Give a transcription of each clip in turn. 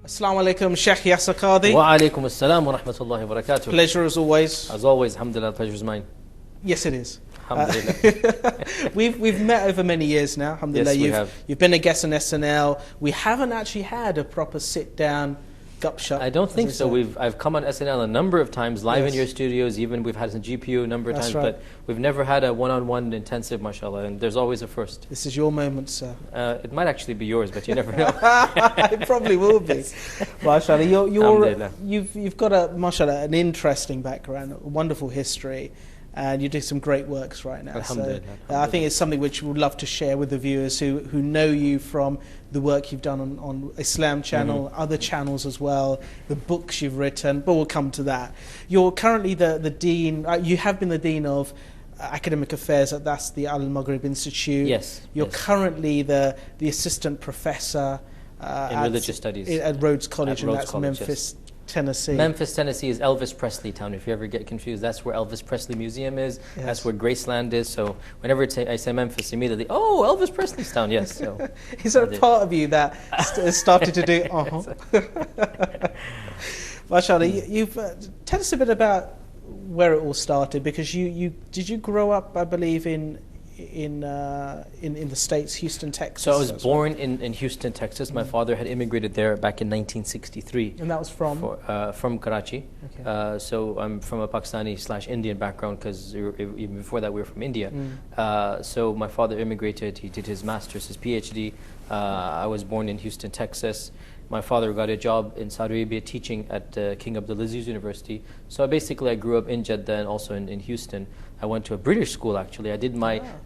Assalamu alaikum, Shaykh Yasir Qadhi. Wa alaikum assalam wa rahmatullahi wa barakatuh. Pleasure as always. As always, alhamdulillah, pleasure is mine. Yes, it is. Alhamdulillah. We've met over many years now. Alhamdulillah, Yes, we have. You've been a guest on SNL. We haven't actually had a proper sit-down gupshup. I don't think so. I've come on SNL a number of times, live in Yes. your studios, even we've had some GPU a number of That's times, right. but we've never had a one-on-one intensive, mashallah, and there's always a first. This is your moment, sir. It might actually be yours, but you never know. It probably will be. Mashallah, Alhamdulillah. you've got mashallah, an interesting background, a wonderful history, and you do some great works right now. Alhamdulillah, So I think it's something which we would love to share with the viewers who know you from the work you've done on Islam channel, other channels as well, the books you've written, but we'll come to that. You're currently the dean, you have been the dean of academic affairs that's the Al-Maghrib Institute. Yes. You're yes. currently the assistant professor In religious studies. at Rhodes College, At and Rhodes that's College, Memphis, Tennessee. Memphis, Tennessee is Elvis Presley town. If you ever get confused, that's where Elvis Presley Museum is. Yes. That's where Graceland is. So whenever I say Memphis, immediately, oh, Elvis Presley's town. Yes. So Is there a part of you that started to do? Mashallah, you've tell us a bit about where it all started, because you did you grow up, I believe, in the States, Houston, Texas. So I was born in Houston, Texas. My father had immigrated there back in 1963. And that was from? From Karachi. Okay. So I'm from a Pakistani/Indian background, because even before that we were from India. So my father immigrated. He did his master's, his PhD. I was born in Houston, Texas. My father got a job in Saudi Arabia teaching at King Abdulaziz University. So basically I grew up in Jeddah and also in Houston. I went to a British school actually. I did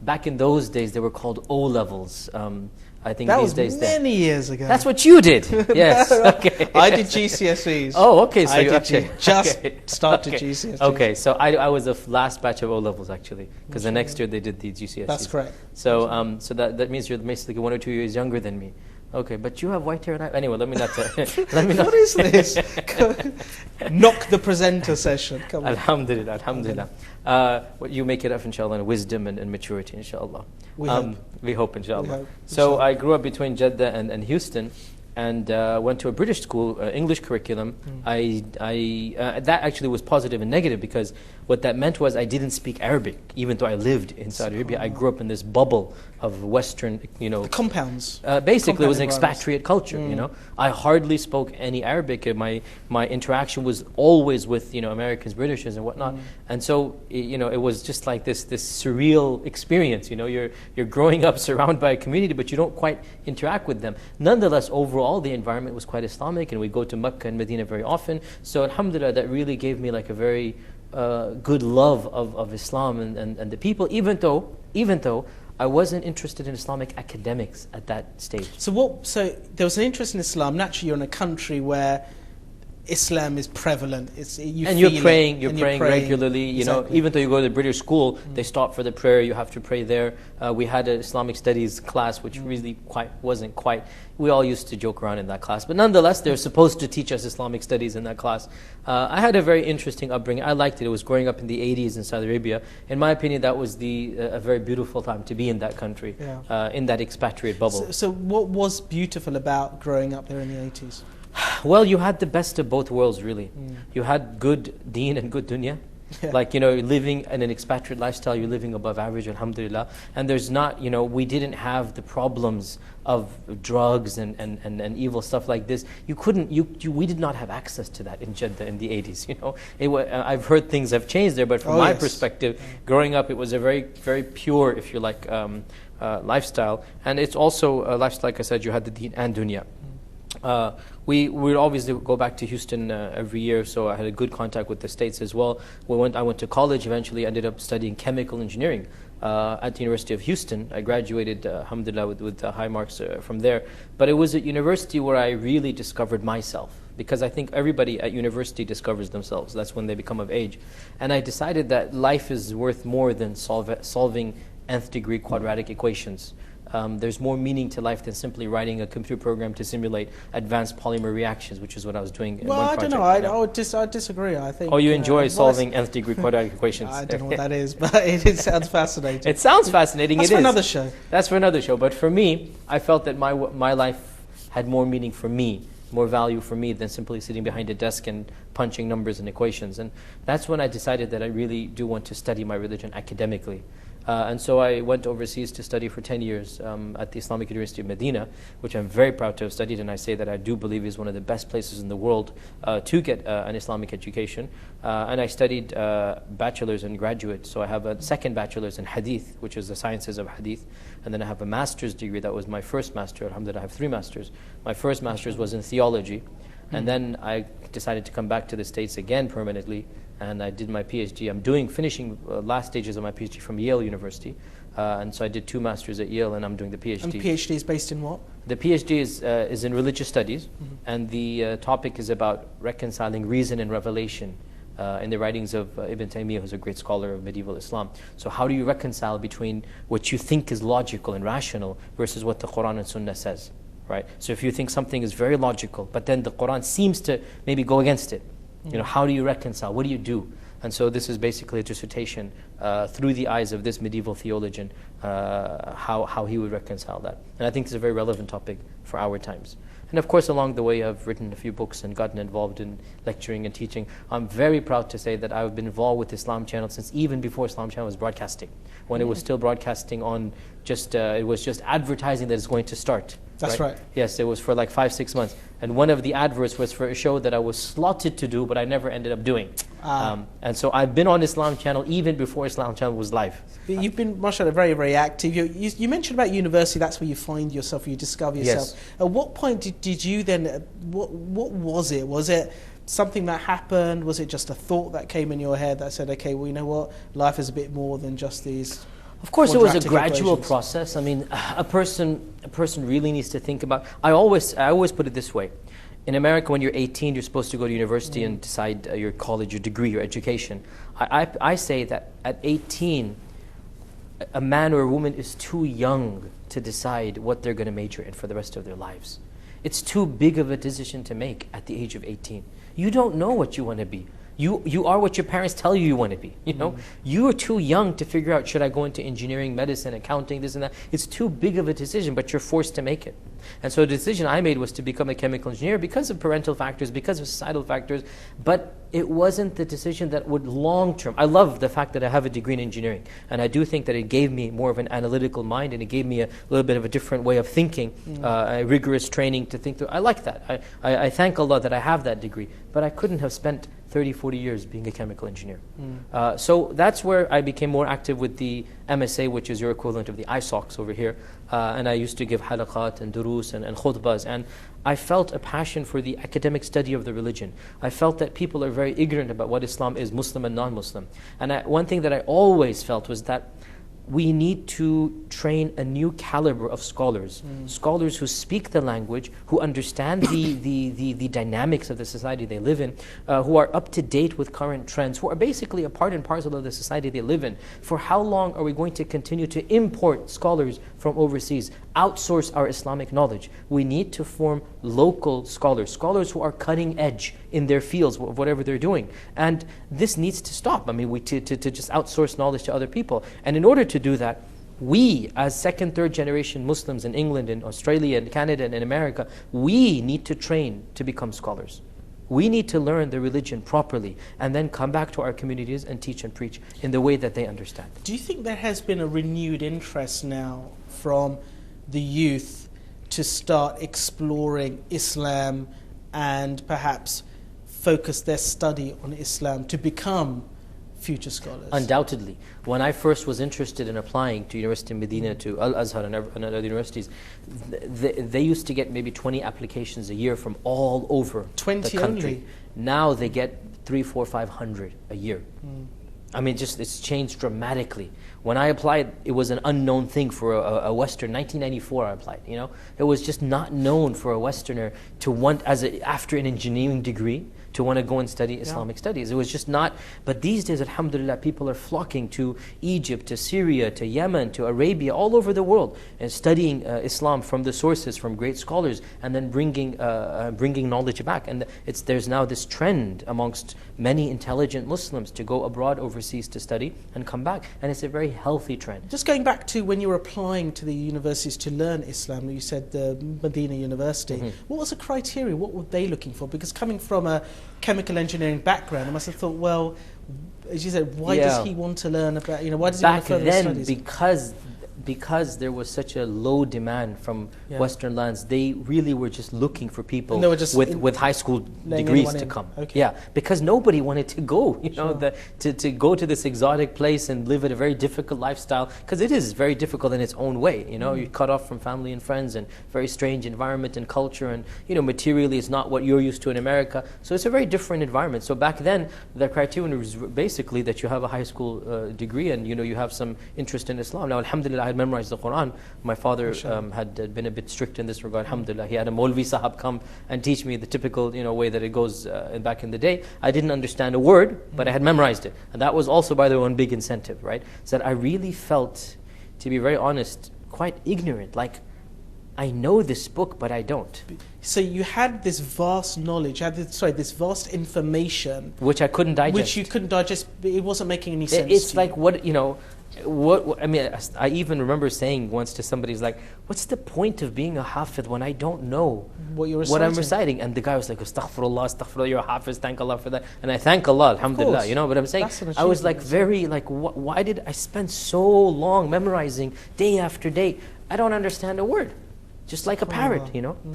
back in those days they were called O-levels. I think that these was days many years ago. That's what you did. Yes. Okay. I did GCSEs. Oh, okay. So I you did just started Okay. GCSEs. Okay, so I was the last batch of O-levels actually, because the next year they did the GCSEs. That's correct. So so that means you're basically 1 or 2 years younger than me. Okay, but you have white hair and anyway, let me not. Let me not. What is this? Knock the presenter session. Come on. Alhamdulillah, alhamdulillah. You make it up, inshallah, in wisdom and maturity, inshallah. We hope. We hope, inshallah. We hope, So inshallah. I grew up between Jeddah and Houston, and went to a British school, English curriculum. That actually was positive and negative, because what that meant was I didn't speak Arabic, even though I lived in Saudi Arabia. I grew up in this bubble of Western, The compounds. Basically, it was an Compound environments. expatriate culture. I hardly spoke any Arabic. My interaction was always with Americans, Britishers, and whatnot. And so it was just like this surreal experience. You're growing up surrounded by a community, but you don't quite interact with them. Nonetheless, overall, the environment was quite Islamic, and we go to Mecca and Medina very often. So alhamdulillah, that really gave me like a very good love of Islam and the people, even though I wasn't interested in Islamic academics at that stage. So there was an interest in Islam. Naturally, you're in a country where Islam is prevalent. You're praying regularly. Exactly. Even though you go to the British school, they stop for the prayer. You have to pray there. We had an Islamic studies class, which really wasn't quite. We all used to joke around in that class, but nonetheless, they're supposed to teach us Islamic studies in that class. I had a very interesting upbringing. I liked it. It was growing up in the 80s in Saudi Arabia. In my opinion, that was a very beautiful time to be in that country, in that expatriate bubble. So what was beautiful about growing up there in the 80s? Well, you had the best of both worlds, really. You had good deen and good dunya. Yeah. Like, living in an expatriate lifestyle, you're living above average, alhamdulillah. And there's not, we didn't have the problems of drugs and evil stuff like this. We did not have access to that in Jeddah in the 80s, I've heard things have changed there, but from my perspective, growing up, it was a very, very pure, if you like, lifestyle. And it's also a lifestyle, like I said, you had the deen and dunya. We would obviously go back to Houston every year, so I had a good contact with the States as well. I went to college, eventually ended up studying chemical engineering at the University of Houston. I graduated, alhamdulillah, with high marks from there. But it was at university where I really discovered myself, because I think everybody at university discovers themselves. That's when they become of age. And I decided that life is worth more than solving nth degree quadratic equations. There's more meaning to life than simply writing a computer program to simulate advanced polymer reactions, which is what I was doing in one project. Well, I don't know. I disagree. I think. Oh, you enjoy solving nth degree quadratic equations? I don't know what that is, but it sounds fascinating. It sounds fascinating. That's for another show. That's for another show. But for me, I felt that my life had more meaning for me more value for me than simply sitting behind a desk and punching numbers and equations. And that's when I decided that I really do want to study my religion academically. And so I went overseas to study for 10 years at the Islamic University of Medina, which I'm very proud to have studied, and I say that I do believe is one of the best places in the world to get an Islamic education. And I studied bachelor's and graduate, so I have a second bachelor's in hadith, which is the sciences of hadith, and then I have a master's degree. That was my first master. Alhamdulillah, I have 3 masters. My first master's was in theology, and then I decided to come back to the States again permanently, and I did my PhD. I'm finishing last stages of my PhD from Yale University. And so I did 2 masters at Yale, and I'm doing the PhD. And PhD is based in what? The PhD is in religious studies, and the topic is about reconciling reason and revelation in the writings of Ibn Taymiyyah, who's a great scholar of medieval Islam. So how do you reconcile between what you think is logical and rational versus what the Quran and Sunnah says, right? So if you think something is very logical, but then the Quran seems to maybe go against it, how do you reconcile? What do you do? And so this is basically a dissertation through the eyes of this medieval theologian, how he would reconcile that. And I think it's a very relevant topic for our times. And of course, along the way, I've written a few books and gotten involved in lecturing and teaching. I'm very proud to say that I've been involved with Islam Channel since even before Islam Channel was broadcasting. When it was still broadcasting on it was just advertising that it's going to start. That's right. Yes, it was for like 5-6 months. And one of the adverts was for a show that I was slotted to do, but I never ended up doing. And so I've been on Islam Channel even before Islam Channel was live. But you've been, mashallah, very, very active. You mentioned about university, that's where you find yourself, you discover yourself. Yes. At what point did you then, what was it? Was it something that happened? Was it just a thought that came in your head that said, okay, well, you know what, life is a bit more than just these... Of course, it was a gradual equations. process. I mean, a person really needs to think about... I always put it this way. In America, when you're 18, you're supposed to go to university and decide your college, your degree, your education. I say that at 18, a man or a woman is too young to decide what they're going to major in for the rest of their lives. It's too big of a decision to make at the age of 18. You don't know what you want to be. You are what your parents tell you want to be. You are too young to figure out, should I go into engineering, medicine, accounting, this and that. It's too big of a decision, but you're forced to make it. And so the decision I made was to become a chemical engineer because of parental factors, because of societal factors, but it wasn't the decision that would long term. I love the fact that I have a degree in engineering, and I do think that it gave me more of an analytical mind, and it gave me a little bit of a different way of thinking, a rigorous training to think through. I like that. I thank Allah that I have that degree, but I couldn't have spent 30, 40 years being a chemical engineer. So that's where I became more active with the MSA, which is your equivalent of the ISOCs over here. And I used to give halaqat and durus and khutbahs. And I felt a passion for the academic study of the religion. I felt that people are very ignorant about what Islam is, Muslim and non-Muslim. And one thing that I always felt was that we need to train a new caliber of scholars, scholars who speak the language, who understand the dynamics of the society they live in, who are up to date with current trends, who are basically a part and parcel of the society they live in. For how long are we going to continue to import scholars from overseas, outsource our Islamic knowledge? We need to form local scholars, scholars who are cutting edge in their fields, whatever they're doing. And this needs to stop. I mean, to just outsource knowledge to other people. And in order to do that, we, as second, third generation Muslims in England and Australia and Canada and in America, we need to train to become scholars. We need to learn the religion properly and then come back to our communities and teach and preach in the way that they understand. Do you think there has been a renewed interest now from the youth to start exploring Islam and perhaps focus their study on Islam to become future scholars? Undoubtedly. When I first was interested in applying to University of Medina, to Al-Azhar and other universities, they used to get maybe 20 applications a year from all over 20 the country. only? Now they get 300, 400, 500 a year. I mean, it's changed dramatically. When I applied, it was an unknown thing for a Western. 1994 I applied, It was just not known for a Westerner to want, after an engineering degree, to want to go and study Islamic studies. It was just not, but these days, alhamdulillah, people are flocking to Egypt, to Syria, to Yemen, to Arabia, all over the world, and studying Islam from the sources, from great scholars, and then bringing knowledge back. And there's now this trend amongst many intelligent Muslims to go abroad overseas to study and come back. And it's a very healthy trend. Just going back to when you were applying to the universities to learn Islam, you said the Medina University. What was the criteria? What were they looking for? Because coming from a chemical engineering background, I must have thought, well, as you said, why does he want to learn about, why does he want to further studies? Because there was such a low demand from Western lands, they really were just looking for people with high school degrees to come. Yeah, because nobody wanted to go, to go to this exotic place and live at a very difficult lifestyle, because it is very difficult in its own way. You're cut off from family and friends, and very strange environment and culture, and materially it's not what you're used to in America. So it's a very different environment. So back then, the criterion was basically that you have a high school degree and you have some interest in Islam. Now, alhamdulillah, I had memorized the Quran. My father had been a bit strict in this regard, alhamdulillah. He had a Maulvi Sahab come and teach me the typical way that it goes back in the day. I didn't understand a word, but I had memorized it. And that was also, by the way, one big incentive, right? So that I really felt, to be very honest, quite ignorant. Like, I know this book, but I don't. So you had this vast knowledge, this vast information, which I couldn't digest. Which you couldn't digest. It wasn't making any sense. It's like what I mean. I even remember saying once to somebody, "Like, what's the point of being a hafiz when I don't know what I'm reciting?" And the guy was like, "Astaghfirullah, astaghfirullah, you're a hafiz. Thank Allah for that." And I thank Allah, alhamdulillah. But I'm saying, I was like why did I spend so long memorizing day after day? I don't understand a word. Just like a parrot,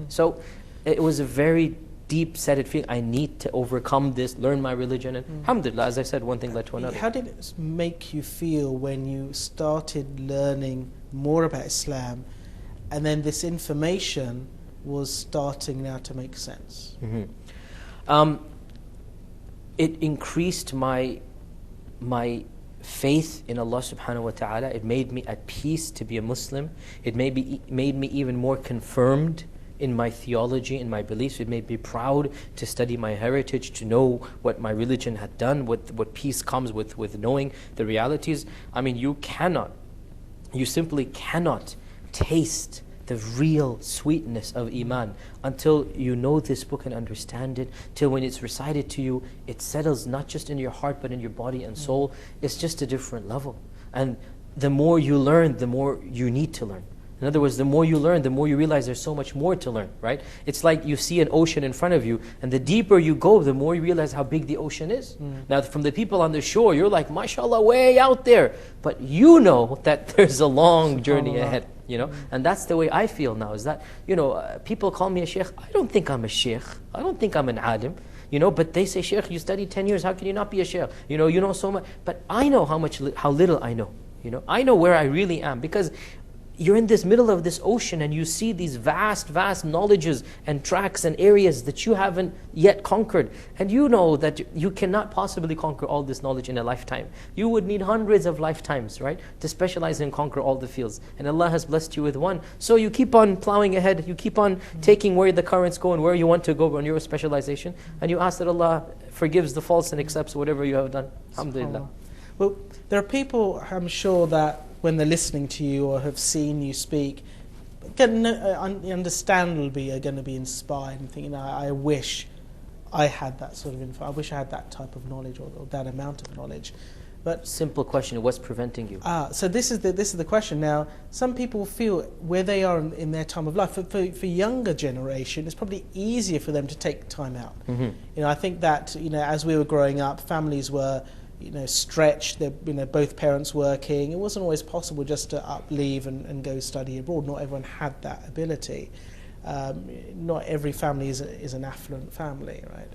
So it was a very deep-seated feeling. I need to overcome this, learn my religion. And alhamdulillah, as I said, one thing led to another. How did it make you feel when you started learning more about Islam, and then this information was starting now to make sense? It increased my faith in Allah subhanahu wa ta'ala. It made me at peace to be a Muslim. It made me even more confirmed in my theology, in my beliefs. It made me proud to study my heritage, to know what my religion had done, what peace comes with knowing the realities. I mean, you simply cannot taste the real sweetness of Iman until you know this book and understand it, till when it's recited to you, it settles not just in your heart but in your body and soul. It's just a different level. And the more you learn, the more you need to learn. In other words, the more you learn, the more you realize there's so much more to learn, right? It's like you see an ocean in front of you, and the deeper you go, the more you realize how big the ocean is. Now, from the people on the shore, you're like, mashallah, way out there. But you know that there's a long journey ahead. And that's the way I feel now, is that, people call me a sheikh. I don't think I'm a sheikh. I don't think I'm an alim. But they say, sheikh, you studied 10 years, how can you not be a sheikh? You know so much. But I know how little I know. I know where I really am, because you're in this middle of this ocean and you see these vast knowledges and tracks and areas that you haven't yet conquered. And you know that you cannot possibly conquer all this knowledge in a lifetime. You would need hundreds of lifetimes, right, to specialize and conquer all the fields. And Allah has blessed you with one. So you keep on plowing ahead. You keep on taking where the currents go and where you want to go on your specialization. And you ask that Allah forgives the faults and accepts whatever you have done. Alhamdulillah. Well, there are people, I'm sure, that when they're listening to you or have seen you speak, understandably are going to be inspired and thinking, I wish I had that sort of info. I wish I had that type of knowledge or that amount of knowledge. But simple question: what's preventing you? So this is the question. Now, some people feel where they are in their time of life. For younger generation, it's probably easier for them to take time out. I think that as we were growing up, families were stretched. Both parents working. It wasn't always possible just to leave and go study abroad. Not everyone had that ability. Not every family is an affluent family, right?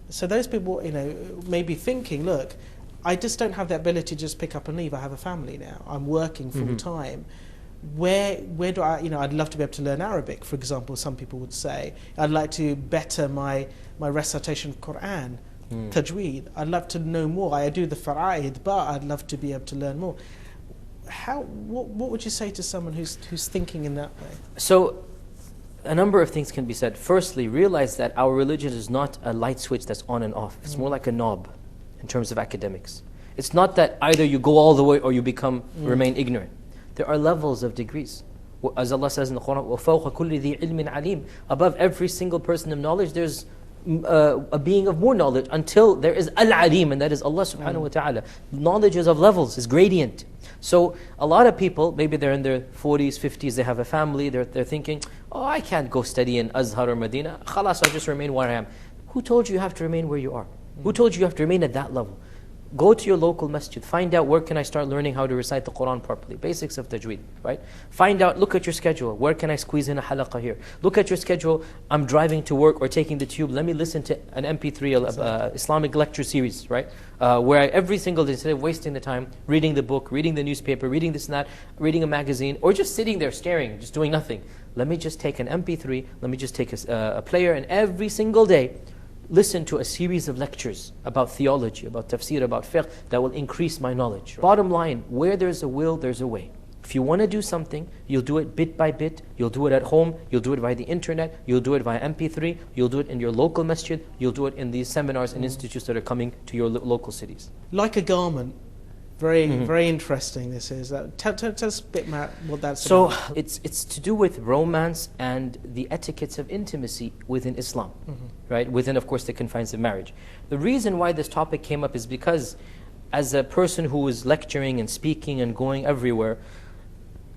So those people, may be thinking, look, I just don't have the ability to just pick up and leave. I have a family now. I'm working full time. Where do I, I'd love to be able to learn Arabic, for example. Some people would say, I'd like to better my recitation of Quran. Tajweed. I'd love to know more. I do the fara'id, but I'd love to be able to learn more. What would you say to someone who's thinking in that way? So A number of things can be said. Firstly, realize that our religion is not a light switch that's on and off. It's more like a knob in terms of academics. It's not that either you go all the way or you remain ignorant. There are levels of degrees. As Allah says in the Quran, وَفَوْقَ كُلِّ ذِي عِلْمٍ عَلِيمٍ. Above every single person of knowledge, there's a being of more knowledge, until there is Al-Alim, and that is Allah subhanahu wa ta'ala. Knowledge is of levels, is gradient. So a lot of people, maybe they're in their 40s, 50s, they have a family, they're thinking, oh, I can't go study in Azhar or Medina, khalas, I'll just remain where I am. Who told you have to remain where you are? Who told you have to remain at that level? Go to your local masjid. Find out, where can I start learning how to recite the Quran properly? Basics of tajweed, right? Find out, look at your schedule. Where can I squeeze in a halaqah here? Look at your schedule. I'm driving to work or taking the tube. Let me listen to an MP3, Islamic lecture series, right? Where every single day, instead of wasting the time reading the book, reading the newspaper, reading this and that, reading a magazine, or just sitting there staring, just doing nothing. Let me just take an MP3, let me just take a player, and every single day, listen to a series of lectures about theology, about tafsir, about fiqh, that will increase my knowledge. Bottom line, where there's a will, there's a way. If you want to do something, you'll do it bit by bit, you'll do it at home, you'll do it via the internet, you'll do it via MP3, you'll do it in your local masjid, you'll do it in these seminars and institutes that are coming to your local cities. Like a garment. Very interesting this is. Tell us a bit more what that's about. So it's to do with romance and the etiquettes of intimacy within Islam, right? Within, of course, the confines of marriage. The reason why this topic came up is because as a person who is lecturing and speaking and going everywhere,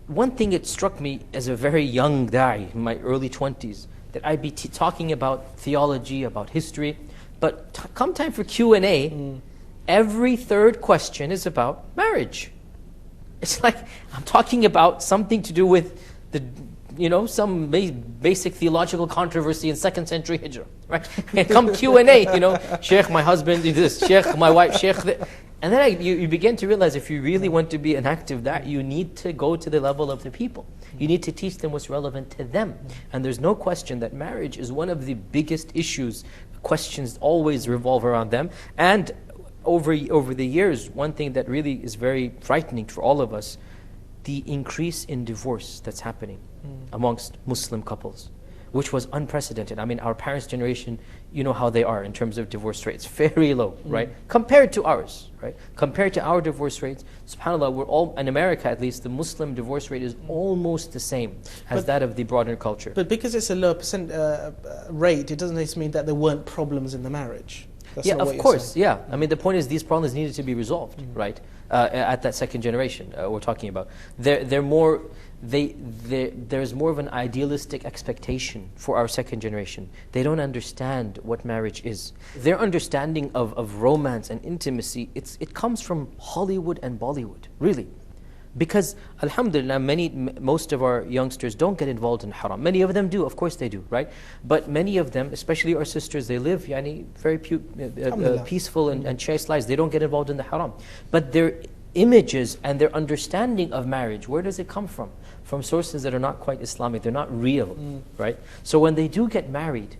one thing it struck me as a very young da'i, in my early 20s, that I'd be talking about theology, about history, but come time for Q&A, every third question is about marriage. It's like I'm talking about something to do with some basic theological controversy in 2nd century Hijrah, right? And come Q&A, Sheikh, my husband did this, Sheikh, my wife, Sheikh. And then you begin to realize, if you really want to be an active da'ah, you need to go to the level of the people. You need to teach them what's relevant to them. And there's no question that marriage is one of the biggest issues. Questions always revolve around them. And over the years, one thing that really is very frightening for all of us, the increase in divorce that's happening amongst Muslim couples, which was unprecedented. I mean, our parents' generation, you know how they are in terms of divorce rates, very low, right? Compared to ours, right? Compared to our divorce rates, subhanAllah, we're all, in America at least, the Muslim divorce rate is almost the same as that of the broader culture. But because it's a lower percent rate, it doesn't necessarily mean that there weren't problems in the marriage. That's of course, yeah. I mean, the point is these problems needed to be resolved, right? At that second generation we're talking about. There's more of an idealistic expectation for our second generation. They don't understand what marriage is. Their understanding of romance and intimacy, it comes from Hollywood and Bollywood, really. Because, alhamdulillah, most of our youngsters don't get involved in haram. Many of them do, of course they do, right? But many of them, especially our sisters, they live very peaceful and chaste lives. They don't get involved in the haram. But their images and their understanding of marriage, where does it come from? From sources that are not quite Islamic. They're not real, right? So when they do get married,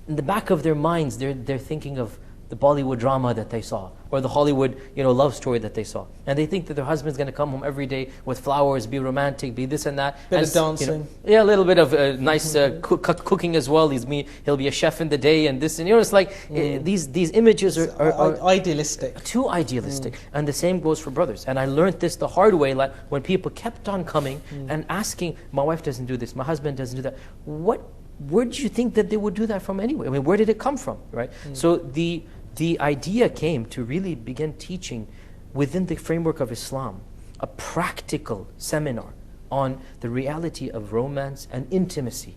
in the back of their minds, they're thinking of the Bollywood drama that they saw, or the Hollywood, love story that they saw. And they think that their husband's going to come home every day with flowers, be romantic, be this and that. Bit of dancing. A little bit of nice cooking as well. He'll be a chef in the day and this. And it's like these images are idealistic. Too idealistic. And the same goes for brothers. And I learned this the hard way, like when people kept on coming and asking, my wife doesn't do this, my husband doesn't do that. Where did you think that they would do that from anyway? I mean, where did it come from, right? So the idea came to really begin teaching within the framework of Islam a practical seminar on the reality of romance and intimacy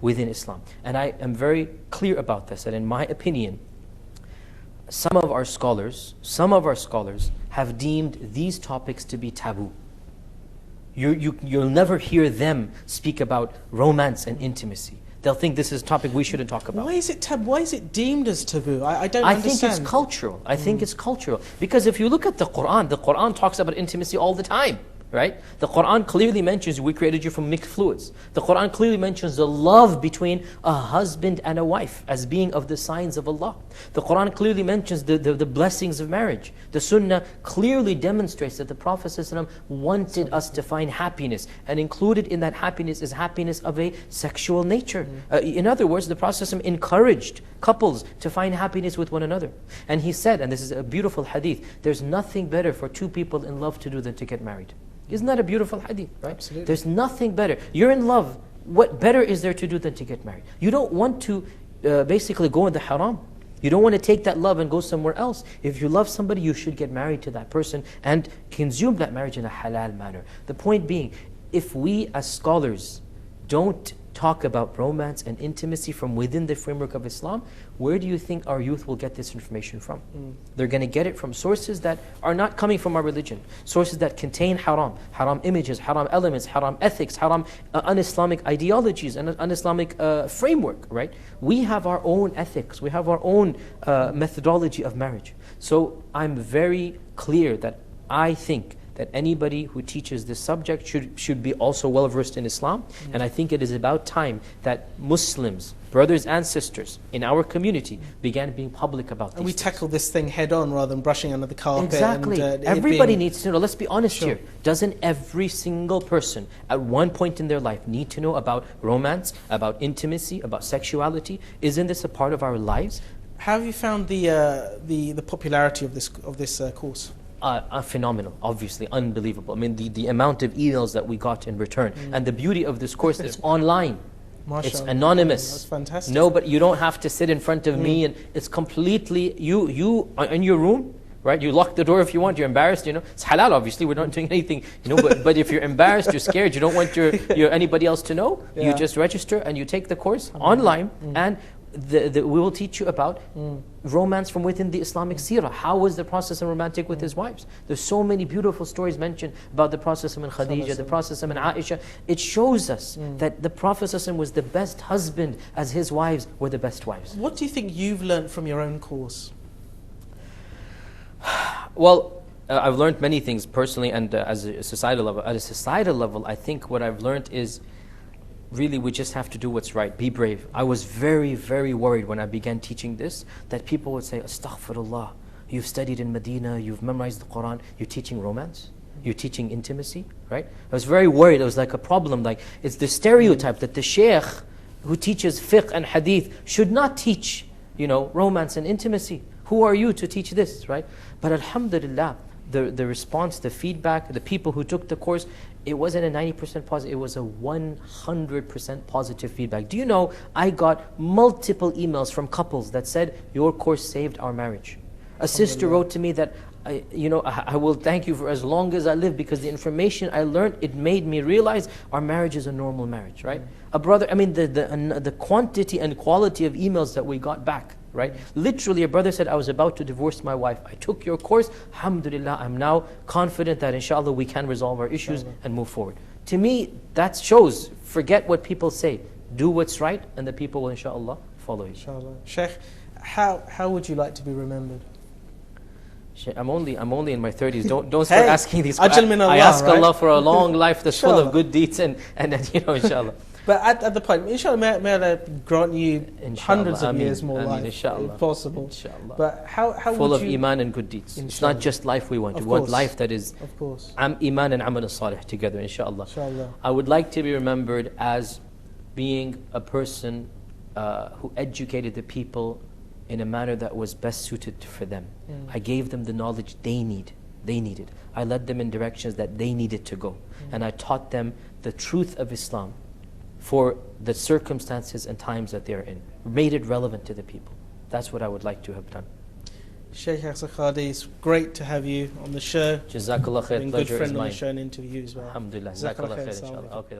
within Islam. And I am very clear about this, that in my opinion, some of our scholars have deemed these topics to be taboo. You'll never hear them speak about romance and intimacy. They'll think this is a topic we shouldn't talk about. Why is it taboo? Why is it deemed as taboo? I don't understand. I think it's cultural. Because if you look at the Quran talks about intimacy all the time. Right? The Quran clearly mentions we created you from mixed fluids. The Quran clearly mentions the love between a husband and a wife as being of the signs of Allah. The Quran clearly mentions the blessings of marriage. The Sunnah clearly demonstrates that the Prophet ﷺ wanted us to find happiness, and included in that happiness is happiness of a sexual nature. In other words, the Prophet ﷺ encouraged couples to find happiness with one another. And he said, and this is a beautiful hadith, there's nothing better for two people in love to do than to get married. Isn't that a beautiful hadith, right? Absolutely. There's nothing better. You're in love. What better is there to do than to get married? You don't want to basically go in the haram. You don't want to take that love and go somewhere else. If you love somebody, you should get married to that person and consume that marriage in a halal manner. The point being, if we as scholars don't talk about romance and intimacy from within the framework of Islam, where do you think our youth will get this information from? They're going to get it from sources that are not coming from our religion. Sources that contain haram, haram images, haram elements, haram ethics, haram un-Islamic ideologies and un-Islamic framework, right? We have our own ethics. We have our own methodology of marriage. So I'm very clear that I think that anybody who teaches this subject should be also well versed in Islam. And I think it is about time that Muslims, brothers and sisters in our community began being public about this. And we tackle this thing head on rather than brushing under the carpet. Exactly. And, everybody needs to know. Let's be honest Sure. here. Doesn't every single person at one point in their life need to know about romance, about intimacy, about sexuality? Isn't this a part of our lives? How have you found the popularity of this course? Phenomenal, obviously, unbelievable. I mean, the amount of emails that we got in return. And the beauty of this course, it's online. It's anonymous. That's fantastic. No, but you don't have to sit in front of me, and it's completely, you are in your room, right? You lock the door if you want, you're embarrassed, It's halal, obviously, we're not doing anything, but if you're embarrassed, you're scared, you don't want your anybody else to know, you just register and you take the course online, and we will teach you about romance from within the Islamic seerah. How was the Prophet romantic with his wives? There's so many beautiful stories mentioned about the Prophet and Khadija, the Prophet and Aisha. It shows us that the Prophet was the best husband as his wives were the best wives. What do you think you've learned from your own course? Well, I've learned many things personally and as a societal level. At a societal level, I think what I've learned is really we just have to do what's right, be brave. I was very, very worried when I began teaching this that people would say, Astaghfirullah, you've studied in Medina, you've memorized the Quran, you're teaching romance? You're teaching intimacy, right? I was very worried. It was like a problem. Like it's the stereotype that the Shaykh who teaches fiqh and hadith should not teach, romance and intimacy. Who are you to teach this, right? But alhamdulillah, the response, the feedback, the people who took the course, it wasn't a 90% positive, it was a 100% positive feedback. Do you know, I got multiple emails from couples that said, your course saved our marriage. A sister wrote to me that, I will thank you for as long as I live because the information I learned, it made me realize our marriage is a normal marriage, right? A brother, the quantity and quality of emails that we got back, right? Literally, a brother said, I was about to divorce my wife. I took your course. Alhamdulillah, I'm now confident that inshallah we can resolve our issues and move forward. To me, that shows, forget what people say. Do what's right and the people will inshallah follow you. Inshallah. Shaykh, how would you like to be remembered? I'm only in my 30s. Don't start asking these questions. Allah, I ask right? Allah for a long life that's full of good deeds and inshallah. But at the point, inshallah, may Allah grant you hundreds of years more life, inshallah, if possible. Inshallah. But how full would of you, iman and good deeds. Inshallah. It's not just life we want. We want life that is iman and amal salih together, inshallah. I would like to be remembered as being a person who educated the people in a manner that was best suited for them. I gave them the knowledge they needed. I led them in directions that they needed to go. And I taught them the truth of Islam for the circumstances and times that they are in. Made it relevant to the people. That's what I would like to have done. Shaykh Yasir Qadhi, it's great to have you on the show. Jazakallah khair. Being a good friend on the show and interview as well. Alhamdulillah. Jazakallah khair, inshallah. Okay,